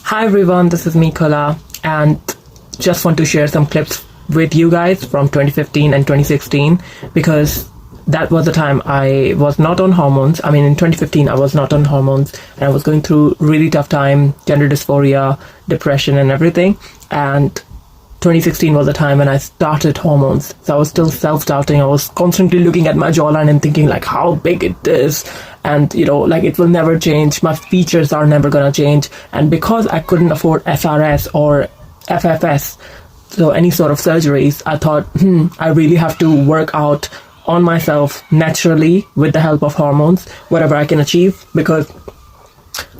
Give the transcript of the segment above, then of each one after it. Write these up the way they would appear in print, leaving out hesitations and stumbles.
Hi everyone, this is Mikola, and just want to share some clips with you guys from 2015 and 2016 because that was the time I was not on hormones. I mean, in 2015 I was not on hormones and I was going through really tough time, gender dysphoria, depression and everything. And 2016 was the time when I started hormones. So I was still self-doubting. I was constantly looking at my jawline and thinking like how big it is. And, like it will never change. My features are never gonna change. And because I couldn't afford SRS or FFS, so any sort of surgeries, I thought, I really have to work out on myself naturally with the help of hormones, whatever I can achieve, because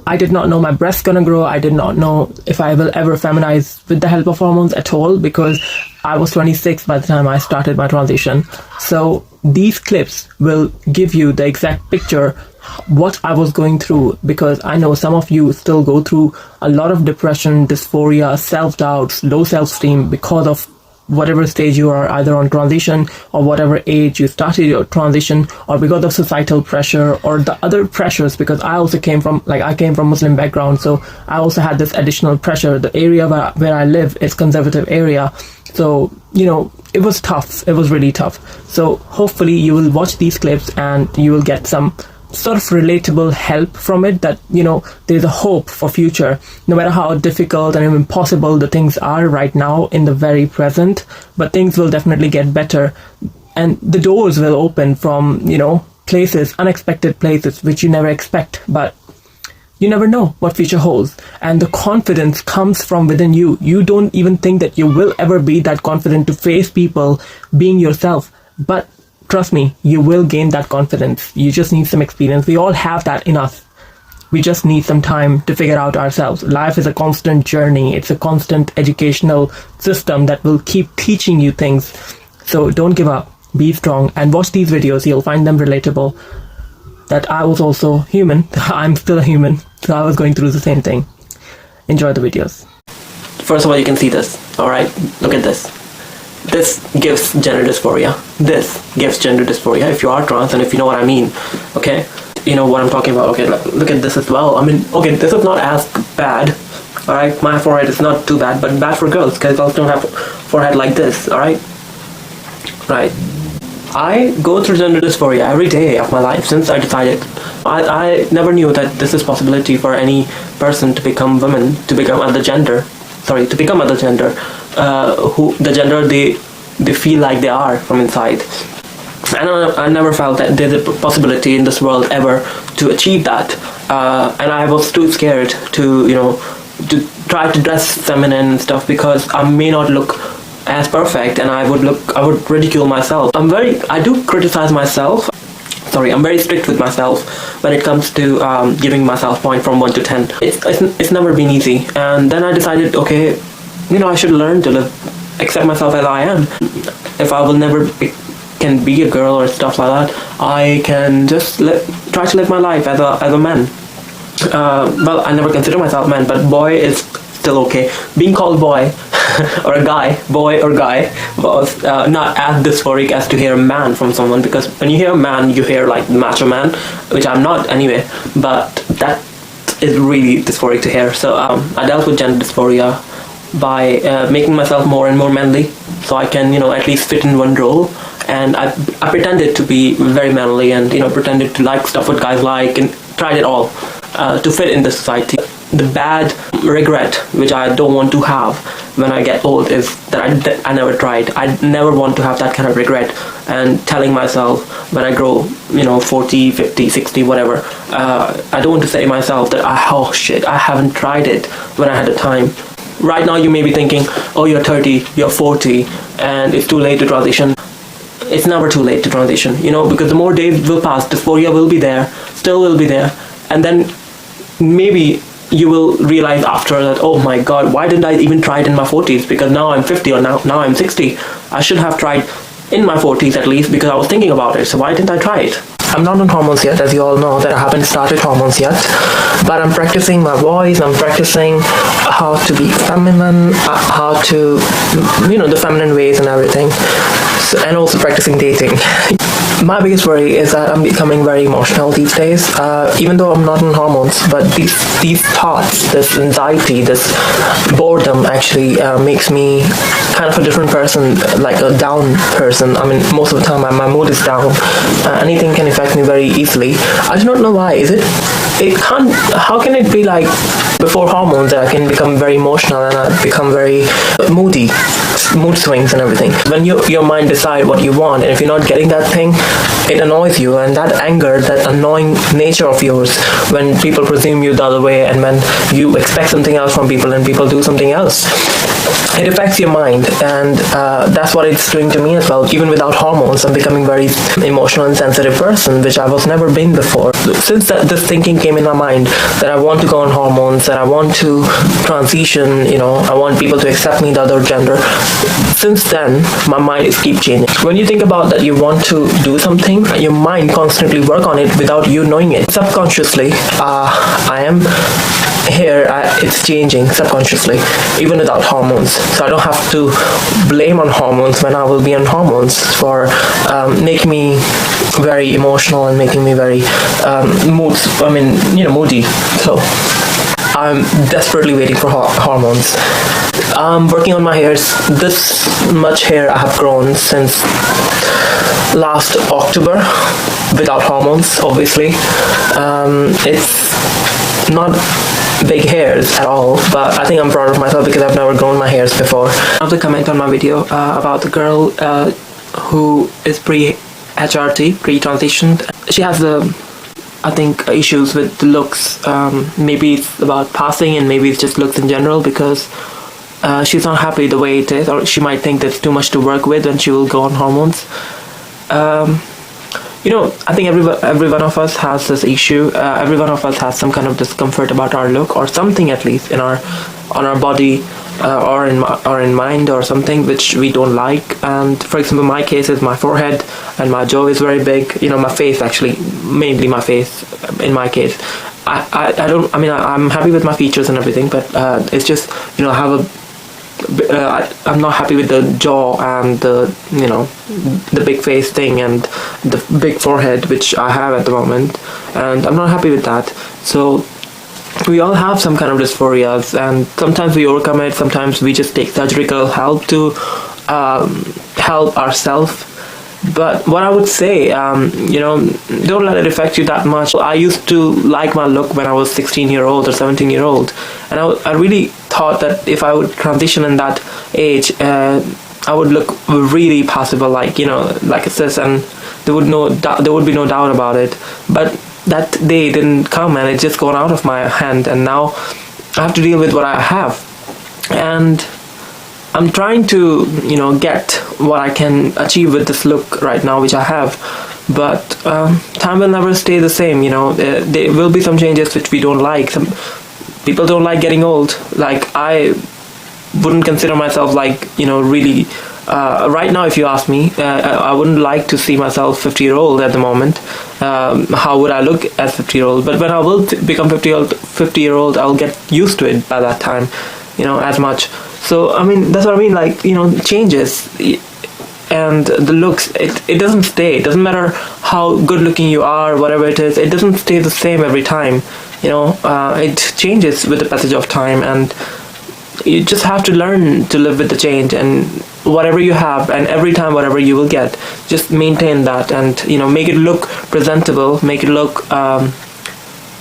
I did not know my breasts gonna grow. I did not know if I will ever feminize with the help of hormones at all, because I was 26 by the time I started my transition. So these clips will give you the exact picture what I was going through, because I know some of you still go through a lot of depression, dysphoria, self-doubt, low self-esteem because of whatever stage you are, either on transition or whatever age you started your transition, or because of societal pressure or the other pressures, because I also came from Muslim background, so I also had this additional pressure. The area where I live is conservative area, so it was tough. It was really tough. So hopefully you will watch these clips and you will get some sort of relatable help from it, that there's a hope for future, no matter how difficult and impossible the things are right now in the very present, but things will definitely get better and the doors will open from places, unexpected places which you never expect, but you never know what future holds. And the confidence comes from within you. You don't even think that you will ever be that confident to face people being yourself, but trust me, you will gain that confidence. You just need some experience. We all have that in us. We just need some time to figure out ourselves. Life is a constant journey. It's a constant educational system that will keep teaching you things. So don't give up. Be strong and watch these videos. You'll find them relatable. That I was also human. I'm still a human. So I was going through the same thing. Enjoy the videos. First of all, you can see this. Alright, look at this. This gives gender dysphoria. This gives gender dysphoria if you are trans and if you know what I mean. Okay? You know what I'm talking about. Okay, look at this as well. I mean, okay, this is not as bad. Alright? My forehead is not too bad, but bad for girls because girls don't have forehead like this. Alright? Right. I go through gender dysphoria every day of my life since I decided. I never knew that this is possibility for any person to become women, to become other gender. To become other gender. Who the gender they feel like they are from inside. And I never felt that there's a possibility in this world ever to achieve that. And I was too scared to to try to dress feminine and stuff, because I may not look as perfect and I would ridicule myself. I do criticize myself. I'm very strict with myself when it comes to giving myself point from 1 to 10. It's never been easy. And then I decided, okay, I should learn to accept myself as I am. If I will never can be a girl or stuff like that, I can just try to live my life as a man. Well, I never consider myself a man, but boy is still okay. Being called boy or a guy, boy or guy, was not as dysphoric as to hear a man from someone, because when you hear a man, you hear like macho man, which I'm not anyway, but that is really dysphoric to hear. So I dealt with gender dysphoria by making myself more and more manly, so I can at least fit in one role. And I pretended to be very manly and pretended to like stuff what guys like, and tried it all to fit in the society. The bad regret which I don't want to have when I get old is that I never tried. I never want to have that kind of regret and telling myself when I grow 40, 50, 60, whatever, I don't want to say to myself that oh shit, I haven't tried it when I had the time. Right now you may be thinking, oh, you're 30, you're 40 and it's too late to transition. It's never too late to transition, because the more days will pass, dysphoria will be there, still will be there, and then maybe you will realize after that, oh my god, why didn't I even try it in my 40s, because now I'm 50 or now I'm 60. I should have tried in my 40s at least, because I was thinking about it, so why didn't I try it? I'm not on hormones yet, as you all know that I haven't started hormones yet, but I'm practicing my voice, I'm practicing how to be feminine, how to, the feminine ways and everything. and also practicing dating. My biggest worry is that I'm becoming very emotional these days, even though I'm not on hormones. But these thoughts, this anxiety, this boredom actually makes me kind of a different person, like a down person. I mean, most of the time my mood is down. Anything can affect me very easily. I do not know why. It can't. How can it be like before hormones that I can become very emotional and I become very moody, mood swings and everything? When your mind decide what you want, and if you're not getting that thing, it annoys you, and that anger, that annoying nature of yours, when people presume you the other way, and when you expect something else from people and people do something else, it affects your mind, and that's what it's doing to me as well. Even without hormones, I'm becoming very emotional and sensitive person, which I was never been before. Since this thinking came in my mind that I want to go on hormones, that I want to transition, I want people to accept me the other gender. Since then, my mind is keep changing. When you think about that you want to do something, your mind constantly work on it without you knowing it. Subconsciously, I am here, it's changing subconsciously, even without hormones. So I don't have to blame on hormones when I will be on hormones for making me very emotional and making me very moody. So I'm desperately waiting for hormones. I'm working on my hairs. This much hair I have grown since last October without hormones, obviously. It's not big hairs at all, but I think I'm proud of myself because I've never grown my hairs before. I have to comment on my video about the girl who is pre-HRT, pre-transitioned. She has I think issues with the looks. Maybe it's about passing, and maybe it's just looks in general, because she's not happy the way it is, or she might think that's too much to work with when she will go on hormones. I think every one of us has this issue. Every one of us has some kind of discomfort about our look, or something at least on our body, or in mind, or something which we don't like. And for example, my case is my forehead and my jaw is very big. My face, actually, mainly my face. In my case, I'm happy with my features and everything, but it's just I have I'm not happy with the jaw and the big face thing and the big forehead which I have at the moment, and I'm not happy with that. So we all have some kind of dysphorias, and sometimes we overcome it, sometimes we just take surgical help to help ourselves. But what I would say, don't let it affect you that much. I used to like my look when I was 16-year-old or 17-year-old, and I really thought that if I would transition in that age, I would look really possible, like it says, and there would be no doubt about it. But that day didn't come, and it just gone out of my hand, and now I have to deal with what I have, and I'm trying to get what I can achieve with this look right now, which I have. But time will never stay the same. There will be some changes which we don't like. Some people don't like getting old. Like, I wouldn't consider myself really right now. If you ask me, I wouldn't like to see myself 50-year-old at the moment. How would I look as 50-year-old? But when I will become 50-year-old, I'll get used to it by that time, as much. So that's what I mean, changes, and the looks, it doesn't stay. It doesn't matter how good looking you are, whatever it is, it doesn't stay the same every time. It changes with the passage of time, and you just have to learn to live with the change, and whatever you have, and every time whatever you will get, just maintain that, and make it look presentable, make it look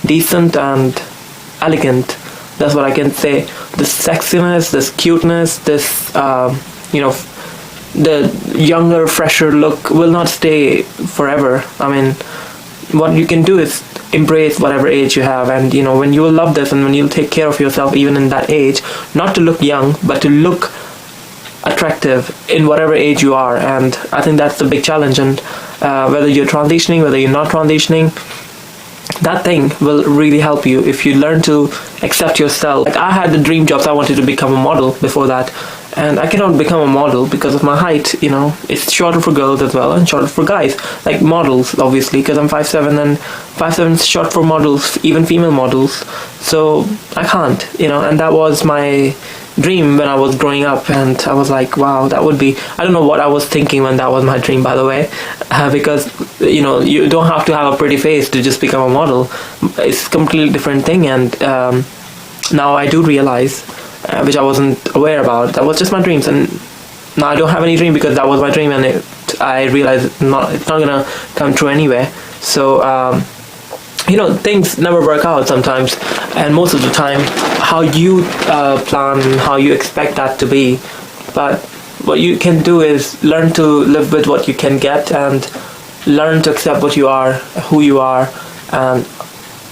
decent and elegant. That's what I can say. This sexiness, this cuteness, this the younger, fresher look will not stay forever. What you can do is embrace whatever age you have, and when you will love this, and when you'll take care of yourself even in that age, not to look young but to look attractive in whatever age you are. And I think that's the big challenge, and whether you're transitioning, whether you're not transitioning, that thing will really help you if you learn to accept yourself. Like, I had the dream jobs. I wanted to become a model before that, and I cannot become a model because of my height. It's shorter for girls as well and shorter for guys, like models, obviously, because I'm 5'7", and 5'7" is short for models, even female models. So I can't, and that was my dream when I was growing up, and I was like, wow, that would be, I don't know what I was thinking when that was my dream, by the way, because you don't have to have a pretty face to just become a model. It's a completely different thing, and now I do realize, which I wasn't aware about, that was just my dreams, and now I don't have any dream because that was my dream, and I realized it's not gonna come true anyway. So things never work out sometimes, and most of the time how you plan, how you expect that to be. But what you can do is learn to live with what you can get, and learn to accept what you are, who you are, and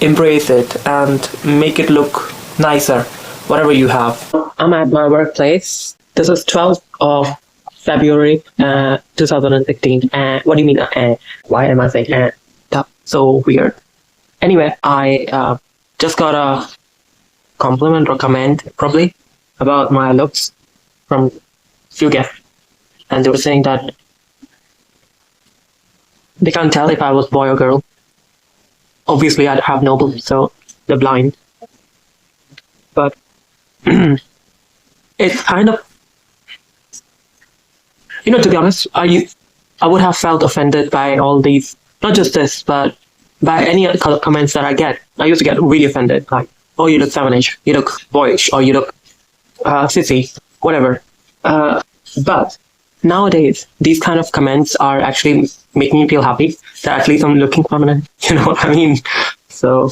embrace it and make it look nicer, whatever you have. I'm at my workplace. This is 12th of February 2016. What do you mean? Why am I saying that's so weird? Anyway, I just got a compliment or comment, probably, about my looks from few guests, and they were saying that they can't tell if I was boy or girl. Obviously, I have no boobs, so they're blind. But it's kind of, to be honest, I would have felt offended by all these, not just this, but by any other comments that I get. I used to get really offended, like, oh, you look feminine, you look boyish, or you look sissy, whatever. But nowadays, these kind of comments are actually making me feel happy that at least I'm looking feminine. You know what I mean? So,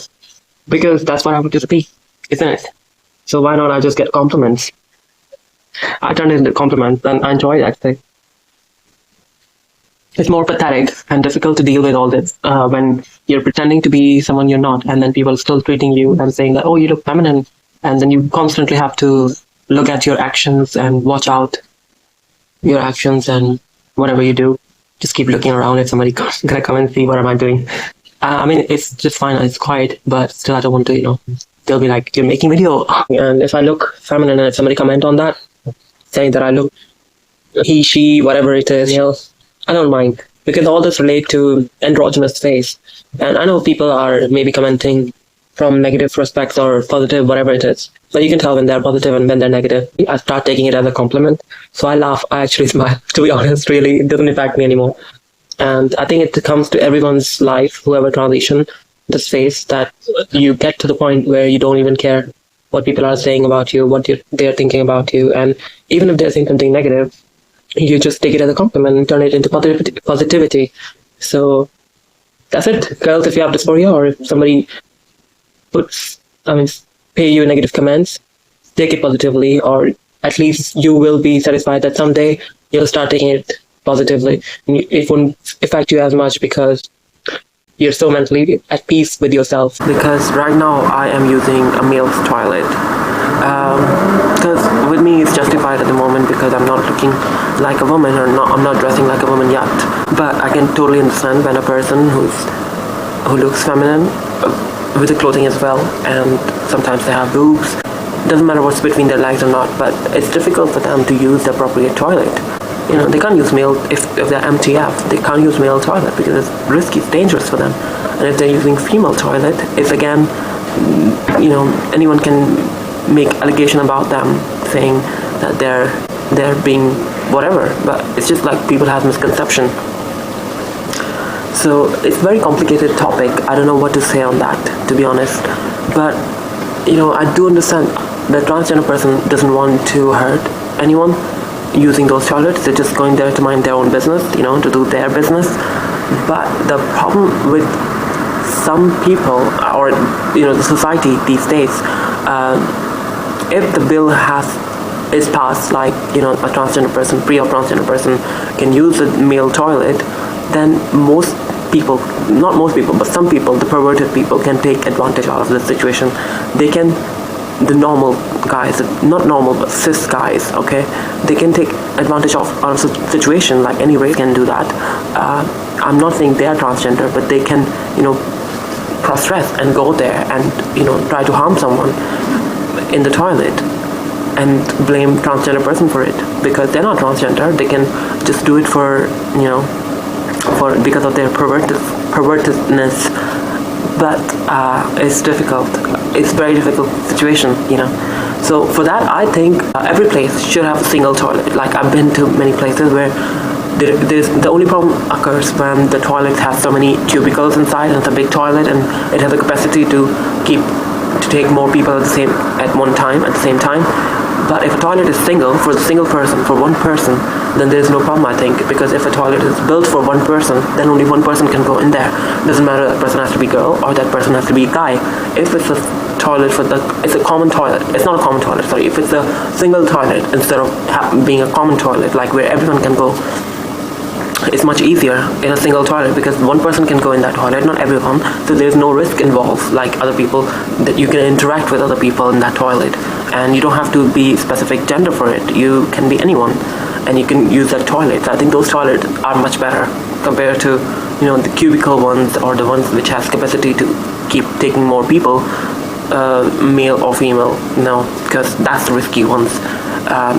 because that's what I want to be, isn't it? So why not I just get compliments? I turn it into compliments, and I enjoy it, actually. It's more pathetic and difficult to deal with all this when you're pretending to be someone you're not, and then people are still treating you and saying that, oh, you look feminine, and then you constantly have to look at your actions and watch out your actions, and whatever you do, just keep looking around if somebody's gonna come and see what am I doing. I mean, it's just fine, it's quiet, but still I don't want to, they'll be like, you're making video. And if I look feminine and if somebody comment on that, saying that I look he, she, whatever it is, I don't mind, because all this relate to androgynous face. And I know people are maybe commenting from negative respects or positive, whatever it is. But you can tell when they're positive and when they're negative. I start taking it as a compliment. So I laugh, I actually smile, to be honest, really. It doesn't impact me anymore. And I think it comes to everyone's life, whoever transition this phase, that you get to the point where you don't even care what people are saying about you, what they're thinking about you. And even if they're saying something negative, you just take it as a compliment and turn it into positivity. So that's it, girls. If you have dysphoria, or if somebody pay you negative comments, take it positively, or at least you will be satisfied that someday you'll start taking it positively. It won't affect you as much because you're so mentally at peace with yourself. Because right now I am using a male's toilet. Because with me it's justified at the moment because I'm not looking like a woman, or I'm not dressing like a woman yet. But I can totally understand when a person who looks feminine with the clothing as well, and sometimes they have boobs, doesn't matter what's between their legs or not, but it's difficult for them to use the appropriate toilet. They can't use male, if they're MTF, they can't use male toilet because it's risky, it's dangerous for them. And if they're using female toilet, it's again, anyone can make allegation about them, saying that they're being whatever, but it's just like people have misconception. So it's a very complicated topic. I don't know what to say on that, to be honest. But I do understand that transgender person doesn't want to hurt anyone using those toilets. They're just going there to mind their own business, to do their business. But the problem with some people, or the society these days, if the bill is passed, like a transgender person, pre or transgender person can use a male toilet, then most people, not most people, but some people, the perverted people, can take advantage of this situation. They can, the normal guys, not normal but cis guys, okay, they can take advantage of a situation. Like any race can do that. I'm not saying they are transgender, but they can cross-dress and go there and try to harm someone in the toilet. and blame transgender person for it, because they're not transgender. They can just do it for, because of their pervertedness. But it's difficult. It's a very difficult situation, So for that, I think every place should have a single toilet. Like, I've been to many places where the only problem occurs when the toilet has so many cubicles inside, and it's a big toilet, and it has the capacity to take more people at one time, at the same time. But if a toilet is single, for the single person, for one person, then there's no problem, I think, because if a toilet is built for one person, then only one person can go in there. Doesn't matter that person has to be girl or that person has to be guy. If it's a toilet it's a common toilet. It's not a common toilet, sorry. If it's a single toilet instead of being a common toilet, like where everyone can go, it's much easier in a single toilet, because one person can go in that toilet, not everyone, so there's no risk involved, like other people, that you can interact with other people in that toilet, and you don't have to be specific gender for it. You can be anyone, and you can use that toilet. So I think those toilets are much better compared to, the cubicle ones, or the ones which has capacity to keep taking more people, male or female, because that's the risky ones.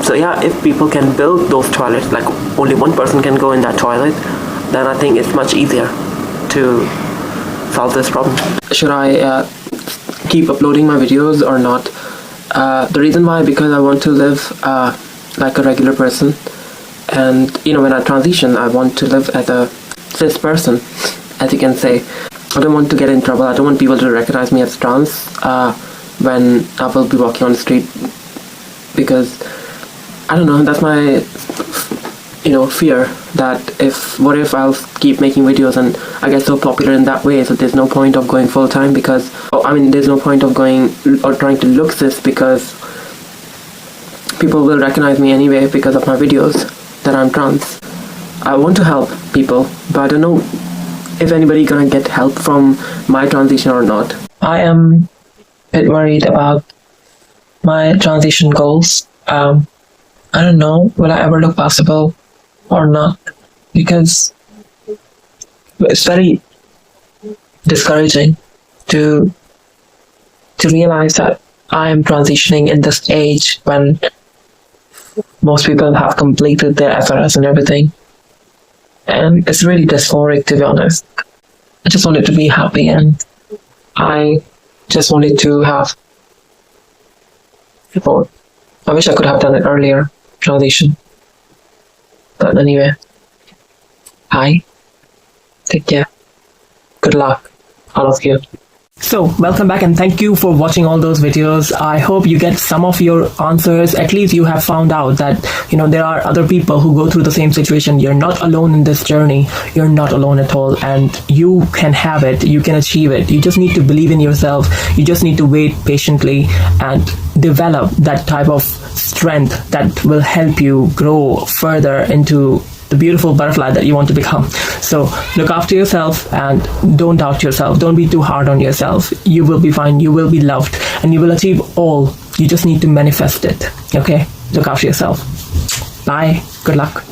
So yeah, if people can build those toilets, like only one person can go in that toilet, then I think it's much easier to solve this problem. Should I keep uploading my videos or not? The reason why, because I want to live like a regular person, and when I transition, I want to live as a cis person, as you can say. I don't want to get in trouble. I don't want people to recognize me as trans when I will be walking on the street, because I don't know, that's my fear, that what if I'll keep making videos and I get so popular in that way, so there's no point of going full time, because there's no point of going or trying to look cis, because people will recognize me anyway because of my videos that I'm trans. I want to help people, but I don't know if anybody gonna get help from my transition or not. I am a bit worried about my transition goals. I don't know, will I ever look possible or not, because it's very discouraging to realize that I am transitioning in this age when most people have completed their FRS and everything, and it's really dysphoric, to be honest. I just wanted to be happy, and I just wanted to have support. I wish I could have done it earlier, transition. But anyway, hi, take care, good luck, all of you. So, welcome back, and thank you for watching all those videos. I hope you get some of your answers. At least you have found out that, there are other people who go through the same situation. You're not alone in this journey. You're not alone at all, and you can have it. You can achieve it. You just need to believe in yourself. You just need to wait patiently and develop that type of strength that will help you grow further into the beautiful butterfly that you want to become. So look after yourself and don't doubt yourself. Don't be too hard on yourself. You will be fine. You will be loved, and you will achieve all. You just need to manifest it. Okay? Look after yourself. Bye. Good luck.